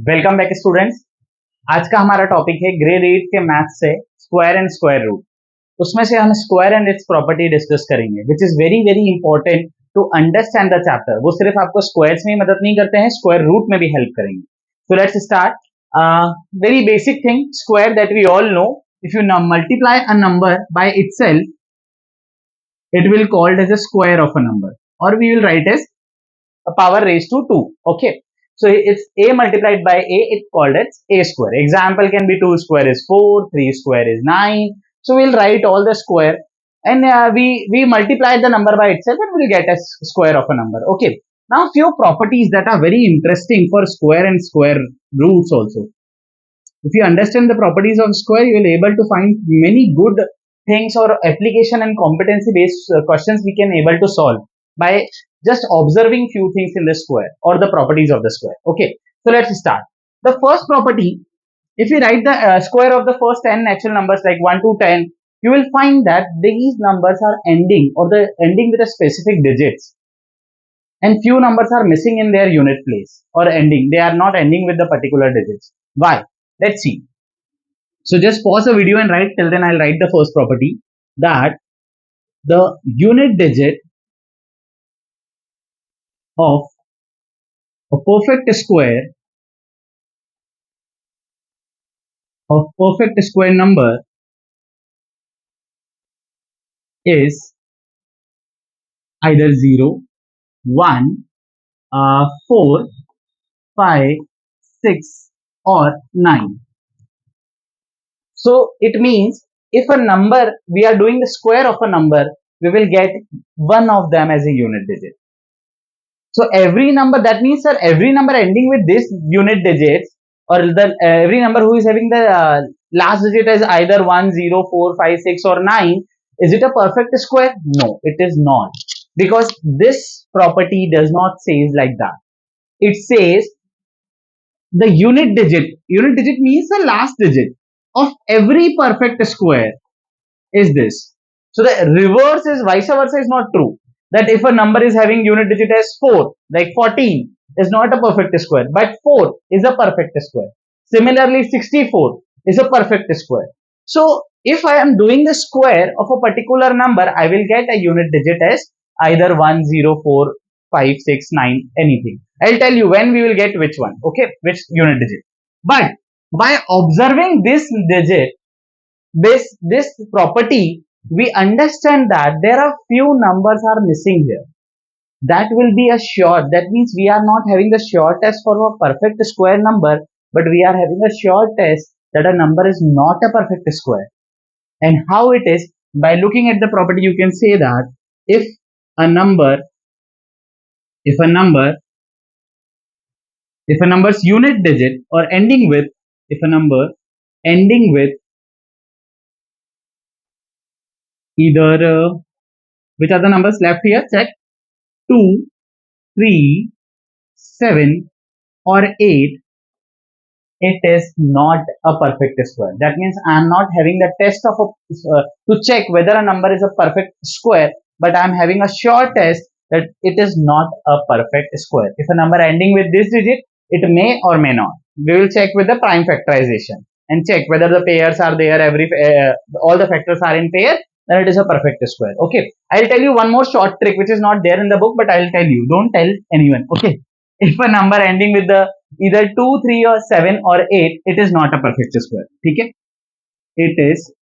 Welcome back students. आज का हमारा टॉपिक है ग्रेड 8 के मैथ्स से स्क्वायर एंड स्क्वायर रूट। उसमें से हम square and its property discuss करेंगे which is very very important to understand the chapter. वो सिर्फ आपको स्क्वायर्स में ही मदद नहीं करते हैं, स्क्वायर रूट में भी हेल्प करेंगे। So let's start. Very basic thing, square that we all know, if you multiply a number by itself it will called as a square of a number, or we will write as a power raised to 2. Okay, so it's a multiplied by a, it's called as a square. Example can be 2 square is 4, 3 square is 9. So we'll write all the square, and we multiply the number by itself and we'll get a square of a number. Okay, now few properties that are very interesting for square and square roots also. If you understand the properties of square, you will be able to find many good things or application and competency based questions we can able to solve by just observing few things in the square or the properties of the square. Okay, so let's start. The first property, if you write the square of the first 10 natural numbers like 1 to 10, you will find that these numbers are ending or the ending with a specific digits, and few numbers are missing in their unit place or ending. They are not ending with the particular digits. Why? Let's see. So just pause the video and write. Till then I'll write the first property, that the unit digit of a perfect square number is either 0, 1, 4, 5, 6 or 9. So it means if a number, we are doing the square of a number, we will get one of them as a unit digit. So every number, that means sir, every number ending with this unit digits, or the every number who is having the last digit as either 1, 0, 4, 5, 6 or 9, is it a perfect square? No, it is not, because this property does not say like that. It says the unit digit means the last digit of every perfect square is this. So the reverse is vice versa is not true. That if a number is having unit digit as 4, like 14 is not a perfect square, but 4 is a perfect square. Similarly, 64 is a perfect square. So if I am doing the square of a particular number, I will get a unit digit as either 1, 0, 4, 5, 6, 9, anything. I'll tell you when we will get which one, okay, which unit digit. But by observing this digit, this property, we understand that there are few numbers are missing here. That will be a short. That means we are not having the short test for a perfect square number, but we are having a short test that a number is not a perfect square. And how it is? By looking at the property, you can say that if a number, if a number's unit digit or ending with, if a number ending with either which are the numbers left here, check, 2, 3, 7 or 8, it is not a perfect square. That means I am not having the test of to check whether a number is a perfect square, but I am having a short test that it is not a perfect square. If a number ending with this digit, it may or may not. We will check with the prime factorization and check whether the pairs are there, all the factors are in pair, then it is a perfect square. Okay, I'll tell you one more short trick which is not there in the book, but I'll tell you. Don't tell anyone. Okay, if a number ending with the either 2, 3 or 7 or 8, it is not a perfect square. Okay, it is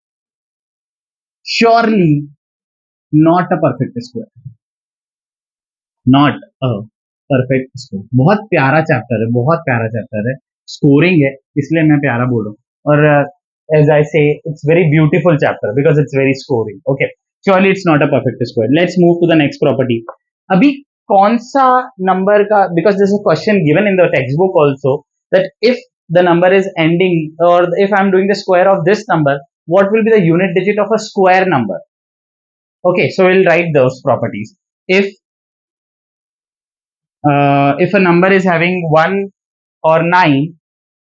surely not a perfect square. Not a perfect square. बहुत प्यारा chapter है, बहुत प्यारा chapter है, scoring है, इसलिए मैं प्यारा बोल रहा हूँ. और as I say, it's very beautiful chapter because it's very scoring. Okay, surely it's not a perfect square. Let's move to the next property. अभी कौन सा नंबर का, because there's a question given in the textbook also, that if the number is ending, or if I'm doing the square of this number, what will be the unit digit of a square number? Okay, so we'll write those properties. If a number is having 1 or 9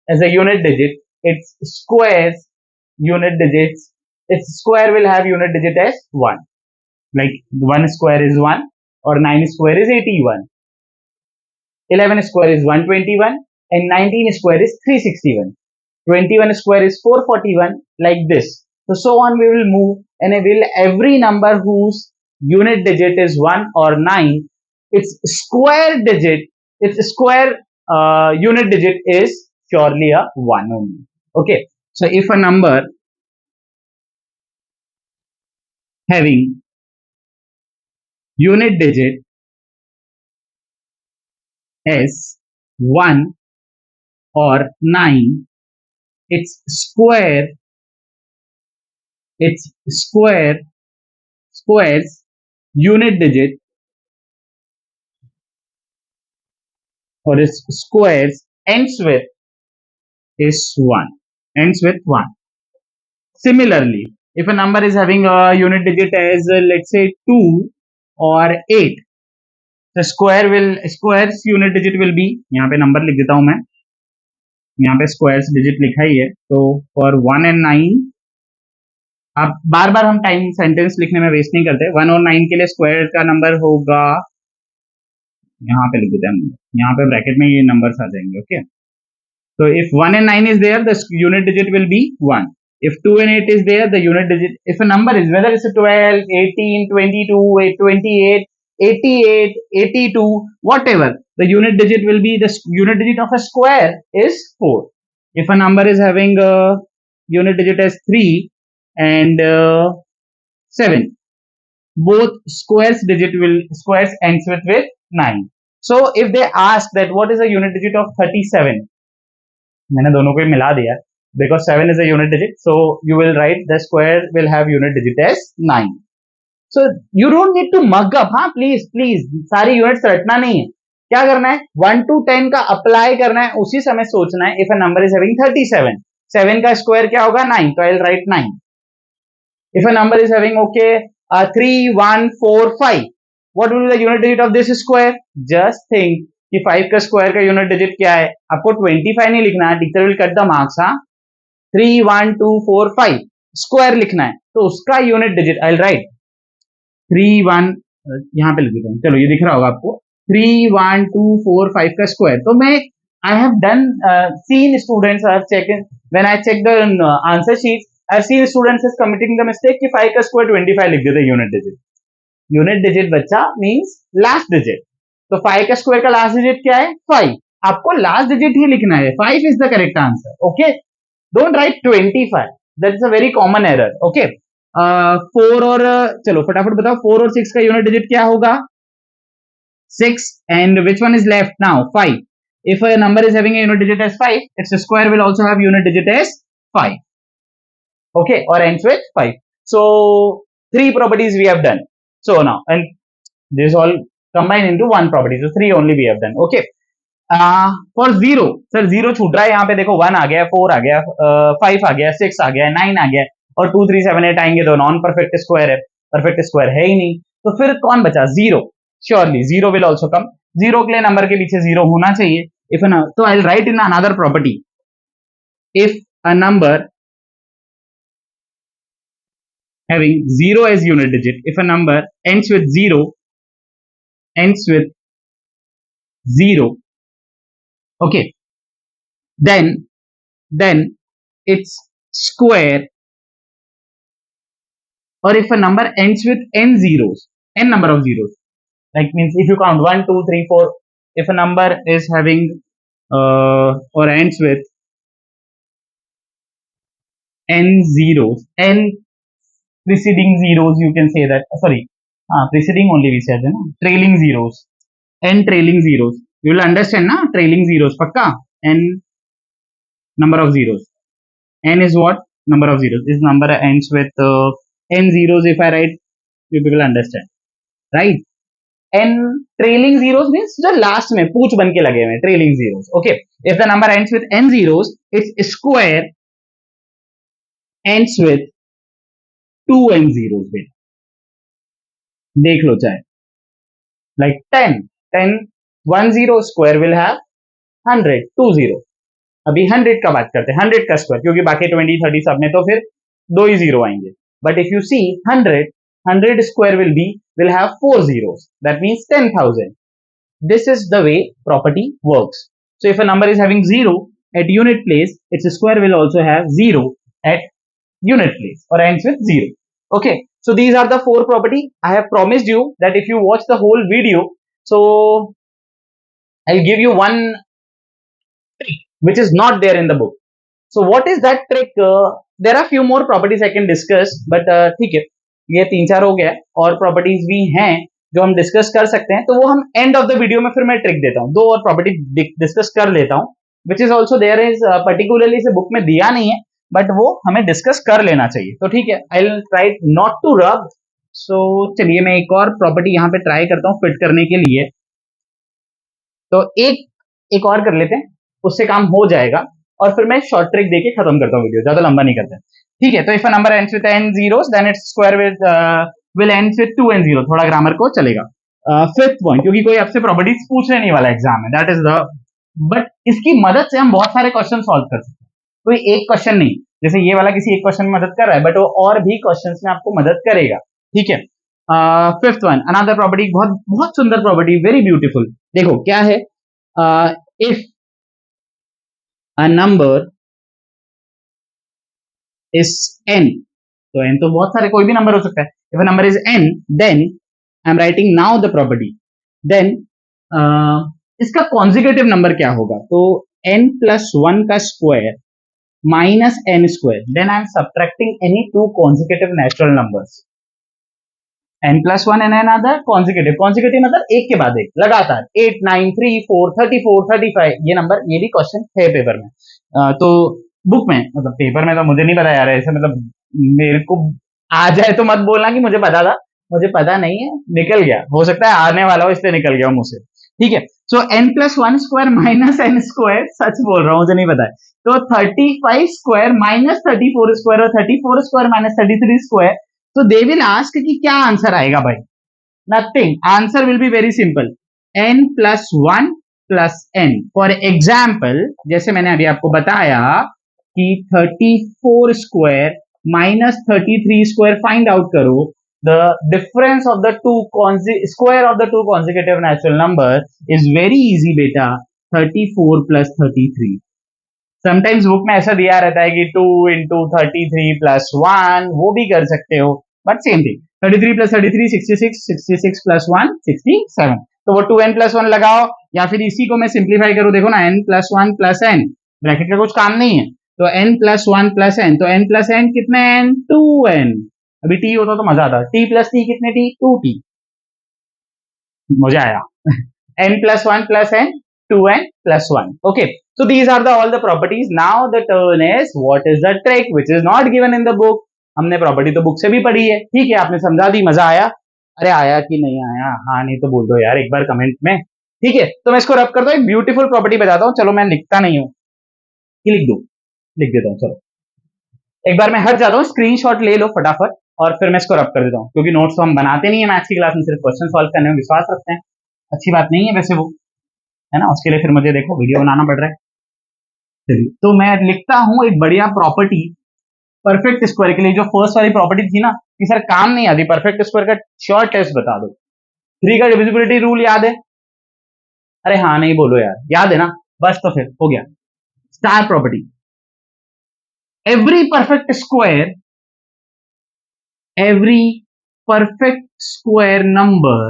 as a unit digit, its squares unit digits, its square will have unit digit as 1. Like 1 square is 1, or 9 square is 81. 11 square is 121, and 19 square is 361. 21 square is 441, like this. So on we will move, and will every number whose unit digit is 1 or 9, its square digit, its square unit digit is surely a 1 only. Okay, so if a number having unit digit as 1 or 9, its square, its squares unit digit, or its squares ends with is 1, ends with 1. Similarly, if a number is having a unit digit as let's say 2 or 8, the squares unit digit will be, यहाँ पे number लिख देता हूं मैं, यहाँ पे squares digit लिखा ही है, तो for 1 and 9, अब बार बार हम टाइम सेंटेंस लिखने में वेस्ट नहीं करते, 1 और 9 के लिए स्क्वायर का नंबर होगा, यहाँ पे लिख देते हैं, यहाँ पे ब्रैकेट में ये नंबर्स आ जाएंगे. Okay, so if 1 and 9 is there, the unit digit will be 1. If 2 and 8 is there, the unit digit, if a number is, whether it's a 12, 18, 22, 28, 88, 82, whatever, the unit digit will be, the unit digit of a square is 4. If a number is having a unit digit as 3 and 7, both squares ends with 9. So if they ask that what is the unit digit of 37, मैंने दोनों को मिला दिया, because 7 is a unit digit, so you will write the square will have unit digit as 9. So you don't need to mug up, हाँ please सारी units रटना नहीं है. क्या करना है, 1 to 10 का अप्लाई करना है, उसी समय सोचना है. If a number is having 37, 7 का स्क्वायर क्या होगा, 9, तो I will write 9. If a number is having 3, 1, 4, 5, what will be the unit digit of this square? Just think कि 5 का स्क्वायर का यूनिट डिजिट क्या है. आपको 25 नहीं लिखना है, teacher will cut the marks. हाँ, 3, 1, 2, 4, 5 स्क्वायर लिखना है, तो उसका unit digit I will write 3, 1, यहाँ पे लिख देता हूँ, चलो ये दिख रहा होगा आपको, 3, 1, 2, 4, 5 का स्क्वायर. तो मैं I have done seen students are checking, when I check the answer sheet, I have seen students is committing the mistake कि 5 का स्क्वायर 25 लिख देते यूनिट डिजिट. यूनिट डिजिट बच्चा मींस लास्ट डिजिट, तो 5 का स्क्वायर का लास्ट डिजिट क्या है, 5. आपको लास्ट डिजिट ही लिखना है, 5 is the correct answer. Okay, don't write 25, that is a very common error. Okay, 4 और चलो फटाफट बताओ, 4 और 6 का यूनिट डिजिट क्या होगा, 6, and which one is left now, 5. If a number is having a unit digit as 5, its square will also have unit digit as 5. Okay, or ends with 5. So 3 properties we have done. So now, and this all combine into one property, so 3 only we have done. Okay, for 0, sir 0 छूट रहा है, यहाँ पे देखो 1 आ गया, 4 आ गया, 5 आ गया, 6 आ गया, 9 आ गया, और 2, 3, 7, 8 आएंगे तो नॉन परफेक्ट स्क्वायर है, परफेक्ट स्क्वायर है ही नहीं. तो फिर कौन बचा, 0. Surely 0 will also come. 0 के लिए नंबर के पीछे 0 होना चाहिए. इफ तो I will write in another property, if a number having 0 as unit digit, if a number ends with 0, okay, then its square, or if a number ends with n zeros, n number of zeros, like means if you count 1, 2, 3, 4, if a number is having or ends with n zeros, n preceding zeros, you can say that, sorry, preceding only we said, no? Trailing zeros, n trailing zeros, you will understand na, trailing zeros pakka. N number of zeros, n is what, number of zeros, this number ends with n zeros. If I write, you will understand, right? n trailing zeros means the last में पूछ बन के लगे हुए trailing zeros. Okay, if the number ends with n zeros, its square ends with 2n zeros. देख लो चाहे, like 10, 1 0 square will have 100, 2 0. अभी 100 का बात करते हैं, 100 का स्क्वायर, क्योंकि बाकी 20, 30 सब में तो फिर 2 ही 0 आएंगे. But if you see 100 square will have 4 zeros. That means 10,000. This is the way property works. So if a number is having 0 at unit place, its square will also have 0 at unit place or ends with 0. Okay, so these are the 4 property. I have promised you that if you watch the whole video, so I'll give you one trick which is not there in the book. So what is that trick? There are few more properties I can discuss, but ठीक है, ये 3-4 हो गया, और properties भी हैं जो हम डिस्कस कर सकते हैं, तो वो हम एंड ऑफ द वीडियो में फिर मैं ट्रिक देता हूँ, 2 और प्रॉपर्टी डिस्कस कर लेता हूँ, which is also there is particularly इसे बुक में दिया नहीं है, बट वो हमें डिस्कस कर लेना चाहिए, तो ठीक है, I will try not to rub. So चलिए मैं एक और प्रॉपर्टी यहाँ पे ट्राई करता हूँ फिट करने के लिए, तो एक और कर लेते हैं, उससे काम हो जाएगा, और फिर मैं शॉर्ट ट्रिक देके खत्म करता हूँ वीडियो, ज्यादा लंबा नहीं करते. ठीक है, तो if a number ends with n zeros then its square will ends with 2n zero. थोड़ा ग्रामर को चलेगा. फिफ्थ पॉइंट, क्योंकि कोई आपसे प्रॉपर्टीज पूछने नहीं वाला एग्जाम में, दैट इज द, बट इसकी मदद से हम बहुत सारे क्वेश्चन सॉल्व कर सकते हैं. कोई एक क्वेश्चन नहीं, जैसे ये वाला किसी एक क्वेश्चन में मदद कर रहा है, बट वो और भी क्वेश्चन में आपको मदद करेगा. ठीक है, फिफ्थ वन, अनदर प्रॉपर्टी, बहुत बहुत सुंदर प्रॉपर्टी, वेरी ब्यूटीफुल. देखो क्या है, if a number is n, तो n तो बहुत सारे कोई भी नंबर हो सकता है. if a number is n, then I am writing now the property, then इसका कॉन्जिक्यूटिव नंबर क्या होगा, तो n plus 1 का square minus n square, then I am subtracting any two consecutive natural numbers, n plus 1 and another consecutive. consecutive मतलब एक के बाद एक, लगातार 8 9 3 4 34 35, ये नंबर, ये भी क्वेश्चन है पेपर में, तो बुक में, मतलब पेपर में तो मुझे नहीं पता यार, ऐसे मतलब मेरे को आ जाए तो मत बोलना कि मुझे पता था, मुझे पता नहीं है, निकल गया, हो सकता है आने वाला हो इसलिए निकल गया मुझसे. ठीक है, so n plus 1 square minus n square, सच बोल रहा हूँ, मुझे नहीं पता है, तो 35 स्क्वायर माइनस 34 स्क्वायर और 34 स्क्वायर माइनस 33 स्क्वायर, तो दे विल आस्क कि क्या आंसर आएगा भाई. Nothing, answer will be very simple, n plus 1 plus n. For example, जैसे मैंने अभी आपको बताया कि 34 square minus 33 square find out करो, the difference of the two square of the two consecutive natural number is very easy beta, 34 plus 33. Sometimes book में ऐसा दिया रहता है कि 2 into 33 plus 1, वो भी कर सकते हो, but same thing, 33 plus 33 66, 66 plus 1 67, तो वो 2n plus 1 लगाओ, या फिर इसी को मैं सिंप्लीफाई करूं, देखो ना, n plus 1 plus n, bracket का कुछ काम नहीं है, तो n plus 1 plus n, तो n plus n कितने n, 2n. अभी t होता तो मजा आता, t plus t कितने t, 2t, मजा आया. n plus 1 plus n, 2n plus 1. Okay, so these are all the properties. Now the turn is, what is the trick which is not given in the book. हमने property तो book से भी पढ़ी है, ठीक है, आपने समझा दी, मजा आया, अरे आया कि नहीं आया, हाँ नहीं तो बोल दो यार एक बार कमेंट में. ठीक है, तो मैं इसको रब करता हूँ, एक ब्यूटीफुल प्रॉपर्टी बताता हूँ, चलो मैं लिखता नहीं हूँ, लिख दू, लिख देता हूँ, चलो एक बार मैं हट जाता हूँ, स्क्रीनशॉट ले लो फटाफट, और फिर मैं इसको रब कर देता हूँ, क्योंकि नोट्स तो हम बनाते नहीं है मैथ्स की क्लास में, सिर्फ क्वेश्चन सॉल्व करने में विश्वास रखते हैं, अच्छी बात नहीं है वैसे वो, है ना, उसके लिए फिर मुझे देखो वीडियो बनाना पड़ रहा है. चलिए, तो मैं लिखता हूँ एक बढ़िया प्रॉपर्टी परफेक्ट स्क्वायर के लिए, जो फर्स्ट वाली प्रॉपर्टी थी ना कि सर काम नहीं आती, परफेक्ट स्क्वायर का शॉर्ट टेस्ट बता दो. 3 का डिविजिबिलिटी रूल याद है, अरे हाँ नहीं बोलो यार, याद है ना, बस तो फिर हो गया. Star property, every perfect square number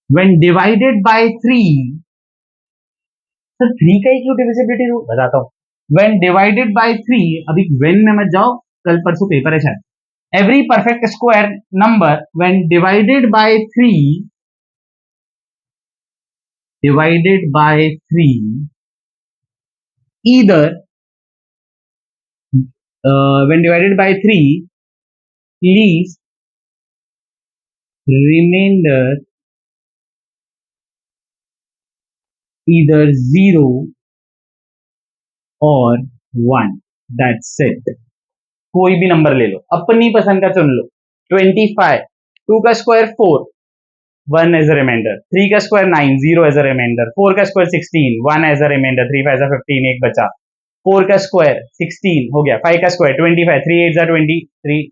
when divided by 3, sir 3 का ही क्यों डिविजिबिलिटी रूल बताता हूं, when divided by 3, अभी when में मत जाओ, कल परसों पेपर है शायद. every perfect square number when divided by 3, either when divided by 3 leaves remainder either 0 or 1, that's it. कोई भी नंबर ले लो, अपनी पसंद का चुन लो. 25, 2 का स्क्वायर 4, 1 एज अ रिमाइंडर, 3 का स्क्वायर 9, 0 एज अ रिमाइंडर, 4 का स्क्वायर 16, 1 एज अ रिमाइंडर, 3 5 15, एक बचा, 4 का स्क्वायर 16 हो गया, 5 का स्क्वायर 25, 3 8 20, 3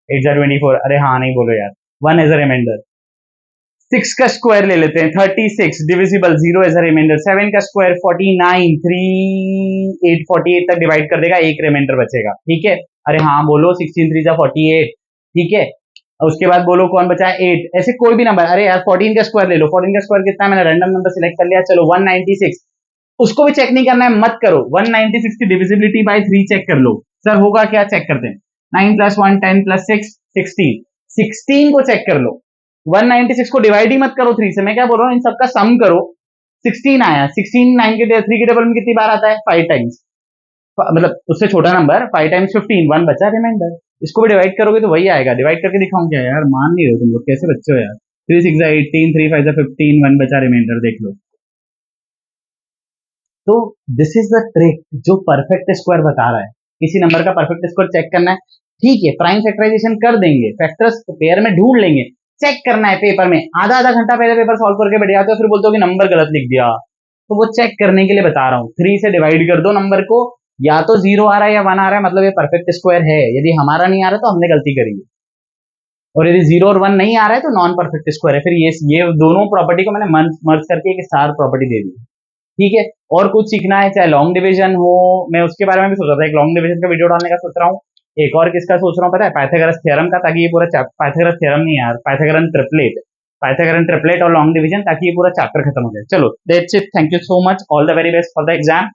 8 24, अरे हाँ नहीं बोलो यार, 1 एज अ रिमाइंडर, 6 का स्क्वायर ले लेते हैं 36 डिविजिबल 0 एज अ रिमाइंडर 7 का स्क्वायर 49 3 8 48 तक डिवाइड कर देगा एक रिमाइंडर बचेगा ठीक है अरे हाँ बोलो 16 3 48 ठीक है और उसके बाद बोलो कौन बचा है 8 ऐसे कोई भी नंबर अरे यार 14 का स्क्वायर ले लो 14 का स्क्वायर कितना है मैंने रैंडम नंबर सिलेक्ट कर लिया चलो 196 उसको भी चेक नहीं करना है मत करो 196 की डिविजिबिलिटी बाय 3 चेक कर लो सर होगा क्या चेक करते हैं 9 प्लस 1 10 प्लस 6 16 16 को चेक कर लो 196 को डिवाइड ही मत करो 3 से मैं क्या बोल रहा हूँ इन सबका सम करो 16 आया 16 9 के 3 के डबल में कितनी बार आता है 5 टाइम्स मतलब उससे छोटा नंबर 5 टाइम्स 15 1 बचा रिमाइंडर इसको भी डिवाइड करोगे तो वही आएगा डिवाइड करके दिखाऊं क्या यार मान नहीं रहे हो तुम लोग कैसे बच्चे हो यार 3 6 18 3 5 15 1 बचा रिमाइंडर देख लो तो दिस इज द ट्रिक जो परफेक्ट स्क्वायर बता रहा है किसी नंबर का परफेक्ट स्क्वायर चेक करना है ठीक है प्राइम फैक्टराइजेशन कर देंगे फैक्टर्स पेयर में ढूंढ लेंगे चेक करना है पेपर में आधा आधा घंटा पहले पेपर सॉल्व करके बैठ जाते हो फिर बोलते हो कि नंबर गलत लिख दिया तो वो चेक करने के लिए बता रहा हूँ 3 से डिवाइड कर दो नंबर को या तो 0 आ रहा है या 1 आ रहा है मतलब ये परफेक्ट स्क्वायर है यदि हमारा नहीं आ रहा तो हमने गलती करी है और यदि 0 और 1 नहीं आ रहा है तो नॉन परफेक्ट स्क्वायर है फिर ये दोनों प्रॉपर्टी को मैंने मर्ज करके एक स्टार प्रॉपर्टी दे दी ठीक है और कुछ सीखना है चाहे लॉन्ग डिवीजन हो मैं उसके बारे में भी सोच रहा था एक लॉन्ग डिवीजन का वीडियो डालने का सोच रहा हूँ एक और किसका सोच रहा हूँ पता है पाइथागोरस थ्योरम का ताकि ये पूरा पाइथागोरस थ्योरम नहीं यार पाइथागोरन ट्रिपलेट और लॉन्ग डिवीजन ताकि ये पूरा चैप्टर खत्म हो जाए चलो that's it thank you so much all the very best for the exam